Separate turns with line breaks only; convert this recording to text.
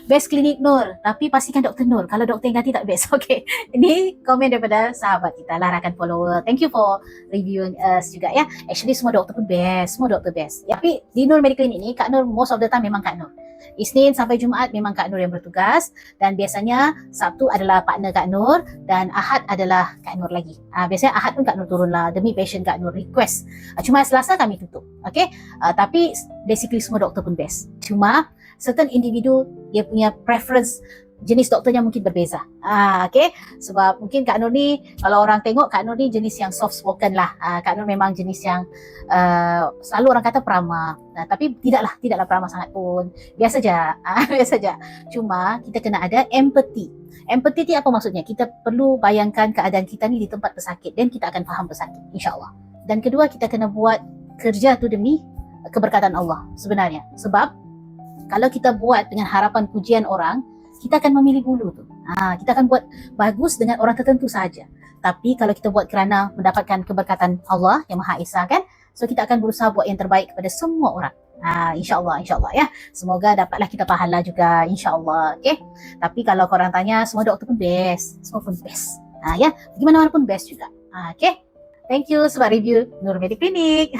best klinik Nur, tapi pastikan Dr. Nur. Kalau doktor yang ganti tak best. Okay, ini komen daripada sahabat kita lah, rakan follower. Thank you for reviewing us juga ya. Actually semua doktor pun best, semua doktor best. Tapi di Nur Medical Clinic ni, Kak Nur most of the time memang Kak Nur. Isnin sampai Jumaat memang Kak Nur yang bertugas, dan biasanya Sabtu adalah partner Kak Nur dan Ahad adalah Kak Nur lagi. Biasanya Ahad pun Kak Nur turun lah demi patient Kak Nur request. Cuma Selasa kami tutup. Okay, tapi basically semua doktor pun best. Cuma certain individu dia punya preference jenis doktornya mungkin berbeza. Okay, sebab mungkin Kak Nur ni, kalau orang tengok Kak Nur ni jenis yang soft spoken lah. Kak Nur memang jenis yang selalu orang kata peramah, tapi tidaklah peramah sangat pun. Biasa je. Biasa je. Cuma kita kena ada empathy. Empathy ni apa maksudnya? Kita perlu bayangkan keadaan kita ni di tempat pesakit dan kita akan faham pesakit, insyaAllah. Dan kedua, kita kena buat kerja tu demi keberkatan Allah sebenarnya. Sebab kalau kita buat dengan harapan pujian orang, kita akan memilih bulu tu. Kita akan buat bagus dengan orang tertentu saja. Tapi kalau kita buat kerana mendapatkan keberkatan Allah yang Maha Esa kan, so kita akan berusaha buat yang terbaik kepada semua orang. InsyaAllah ya. Semoga dapatlah kita pahala juga, insyaAllah. Okay. Tapi kalau korang tanya, semua doktor pun best. Semua pun best. Ya, bagaimana pun best juga. Okay. Thank you sebab review Nur Medical Clinic.